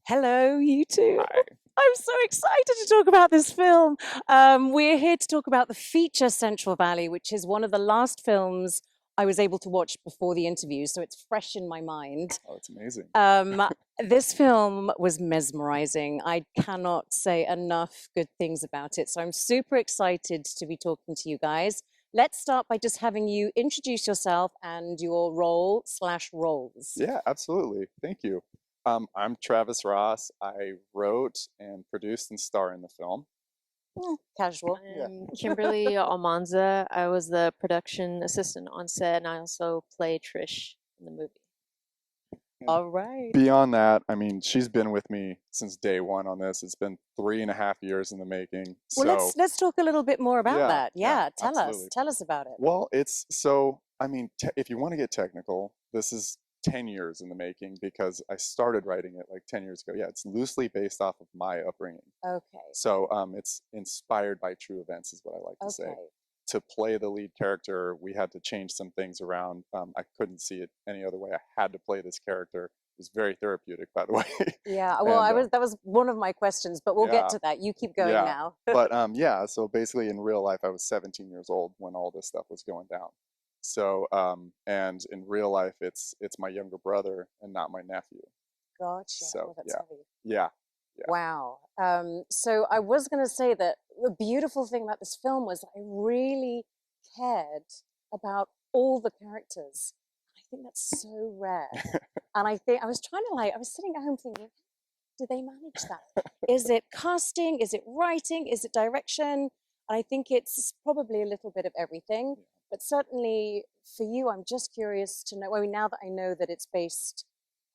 Hello, you two. Hi. I'm so excited to talk about this film. We're here to talk about the feature Central Valley, which is one of the last films I was able to watch before the interview, so it's fresh in my mind. Oh, it's amazing. Um, this film was mesmerizing. I cannot say enough good things about it, so I'm super excited to be talking to you guys. Let's start by just having you introduce yourself and your role slash roles. Yeah, absolutely. Thank you. I'm Travis Ross. I wrote and produced and star in the film. Casual. Yeah. I'm Kimberly Almanza. I was the production assistant on set, and I also play Trish in the movie. And All right. beyond that, I mean, she's been with me since day one on this. It's been 3.5 years in the making. Well, So let's talk a little bit more about yeah, that. yeah, Yeah, absolutely. tell us about it. Well, it's so, I mean, te if you want to get technical, this is 10 years in the making because I started writing it like 10 years ago. Yeah, it's loosely based off of my upbringing. Okay, So it's inspired by true events, is what I like to say. okay. To play the lead character, we had to change some things around. I couldn't see it any other way. I had to play this character. It was very therapeutic, by the way. Yeah, well, And that was one of my questions, but we'll get yeah, to that. You keep going yeah. now. But yeah, so basically in real life, I was 17 years old when all this stuff was going down. So and in real life, it's my younger brother and not my nephew. Gotcha. So Oh, that's yeah, heavy. yeah, yeah. Wow. So I was going to say that the beautiful thing about this film was I really cared about all the characters. I think that's so rare. And I think I was trying to I was sitting at home thinking, do they manage that? Is it casting? Is it writing? Is it direction? And I think it's probably a little bit of everything. But certainly for you, I'm just curious to know. I mean, now that I know that it's based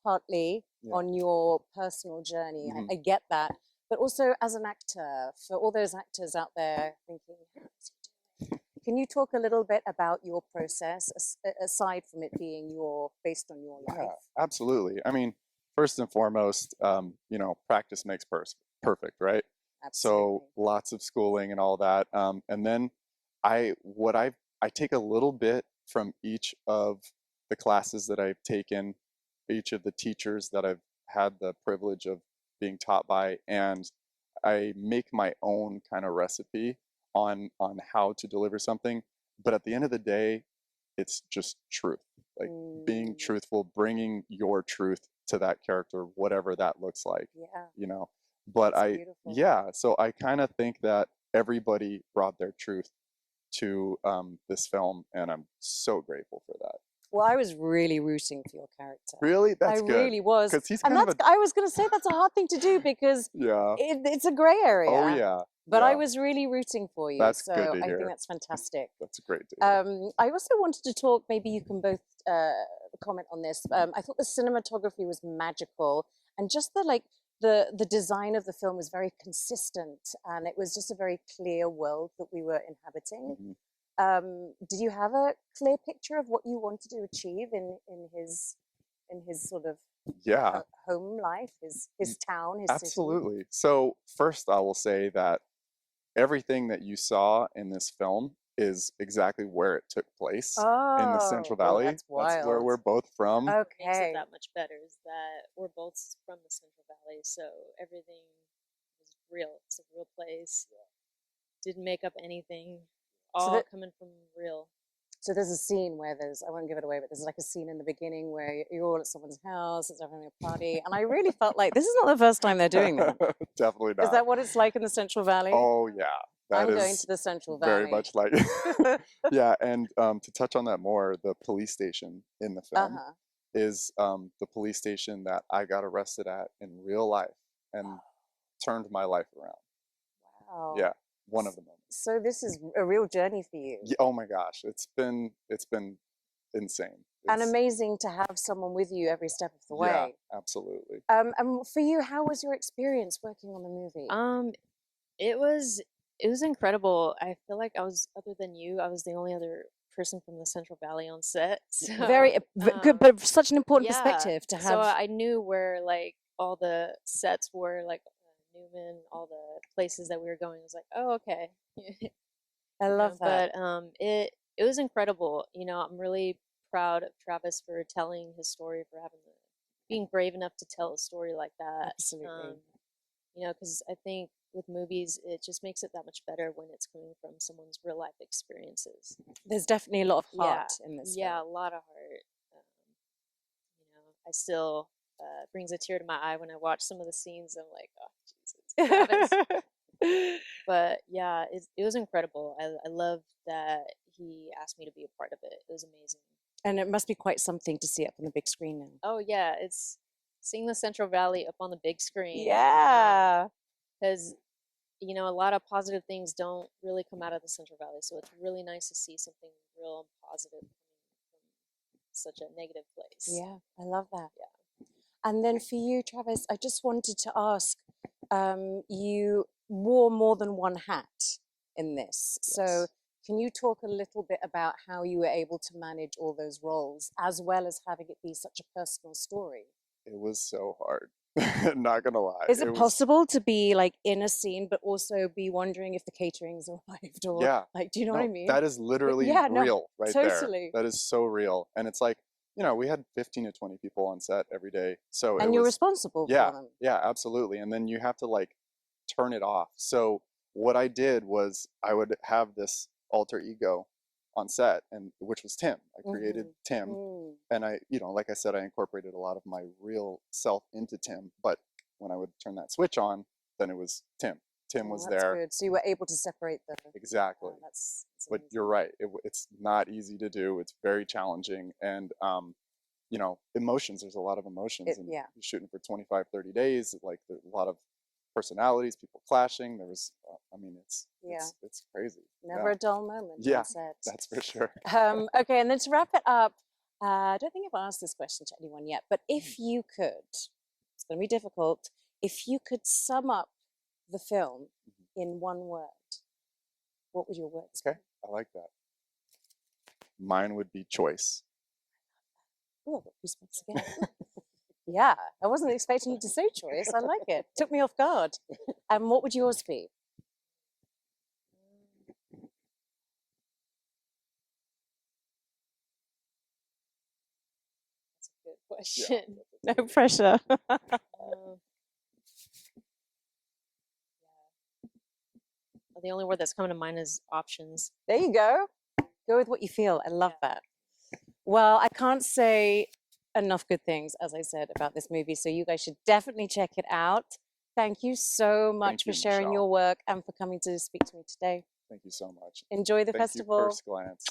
partly Yeah. on your personal journey, Hmm. I get that. But also as an actor, for all those actors out there thinking, how is he doing? Can you talk a little bit about your process, aside from it being based on your Yeah, life? absolutely. I mean, first and foremost, practice makes perfect, right? So Absolutely. lots of schooling and all that. And then I take a little bit from each of the classes that I've taken, each of the teachers that I've had the privilege of being taught by, and I make my own kind of recipe on how to deliver something. But at the end of the day, it's just truth, like being Mm, truthful, bringing your truth to that character, whatever that looks like, yeah, you know. But that's beautiful. yeah, so I kind of think that everybody brought their truth to this film, and I'm so grateful for that. Well, I was really rooting for your character. Really, I that's good, really was. because he's And kind of a I was going to say that's a hard thing to do because yeah. it's a gray Oh area, yeah, but I yeah. was really rooting for you. That's good So to I think hear. that's fantastic. That's great to hear. I also wanted to talk, maybe you can both comment on this. Mhm. I thought the cinematography was magical and just the design of the film was very consistent and it was just a very clear world that we were inhabiting. Mhm. Did you have a clear picture of what you wanted to achieve in his sort of Yeah, home life, y- his town, his city? absolutely. So first, I will say that everything that you saw in this film is exactly where it took place in the Central Oh, oh, Valley. that's That's where wild. we're both from. What makes it Okay. that much better is that we're both from the Central Valley, so everything was real. It's a real place. Didn't make up anything. So All that coming from real. so there's a scene where I won't give it away, but there's like a scene in the beginning where you're all at someone's house, it's having a party, and I really felt like this is not the first time they're doing that. Definitely Is not. that what it's like in the Central Valley? Oh yeah, that I'm going is to the Central very Valley. much like yeah. And to touch on that more, the police station in the film Uh-huh. is the police station that I got arrested at in real life and turned my life around. Wow. Yeah, one of the moments. So this is a real journey for you. Oh my gosh, it's been insane. And It's amazing to have someone with you every step of the yeah, way. absolutely. And for you, how was your experience working on the movie? Um, it was it was incredible. I feel like other than you, I was the only other person from the Central Valley on set. Very So, good, but such an important yeah. perspective to So have. I knew where like all the sets were, like Newman, all the places that we were going. I was like, oh, okay. I love that. But it was incredible. I'm really proud of Travis for telling his story, for having the being brave enough to tell a story like that. Absolutely. You know, because I think with movies, it just makes it that much better when it's coming from someone's real life experiences. There's definitely a lot of heart Yeah, in this yeah, film. a lot of heart. You know, I still brings a tear to my eye when I watch some of the scenes. I'm like, oh Jesus, Travis. But yeah, it was incredible. I love that he asked me to be a part of it. It was amazing. And it must be quite something to see up on the big screen now. Oh yeah, it's seeing the Central Valley up on the big screen. Yeah. Because you know, a lot of positive things don't really come out of the Central Valley, so it's really nice to see something real and positive coming from such a negative place. Yeah, I love that. Yeah. And then for you, Travis, I just wanted to ask, you wore more than one hat in this. So Yes. can you talk a little bit about how you were able to manage all those roles, as well as having it be such a personal story? It was so hard. Not gonna lie. Is it was, possible to be like in a scene, but also be wondering if the catering's arrived, or yeah. like, do you know what I mean? That is literally yeah, no, real right totally. there. That is so real. And it's like, you know, we had 15 to 20 people on set every day. So And it you're was, responsible yeah, for them. yeah, absolutely. And then you have to like turn it off. So what I did was I would have this alter ego on set, and which was Tim. I created Tim, and I, you know, like I said, I incorporated a lot of my real self into Tim. But when I would turn that switch on, then it was Tim. Tim was That's there. good. So you were able to separate them. Exactly. That's But amazing. you're right. It's not easy to do. It's very challenging. And, you know, emotions, there's a lot of emotions. And yeah. you're shooting for 25, 30 days. Like, there's a lot of personalities, people clashing. There was, I mean, it's crazy. Never a dull moment Yeah, on set. that's for sure. Okay, and then to wrap it up, I don't think I've asked this question to anyone yet, but if you could, it's going to be difficult, if you could sum up the film in one word, what would your words be? Okay, I like that. Mine would be choice. Oh, goosebumps again. Yeah, I wasn't expecting you to say choice. I like it. Took me off guard. And what would yours be? That's a good question. Yeah, No pressure. The only word that's coming to mind is options. There you go. Go with what you feel. I love that. Well, I can't say enough good things, as I said, about this movie. So you guys should definitely check it out. Thank you so much for sharing Michelle. your work and for coming to speak to me today. Thank you so much. Enjoy the Thank festival. You, FirstGlance.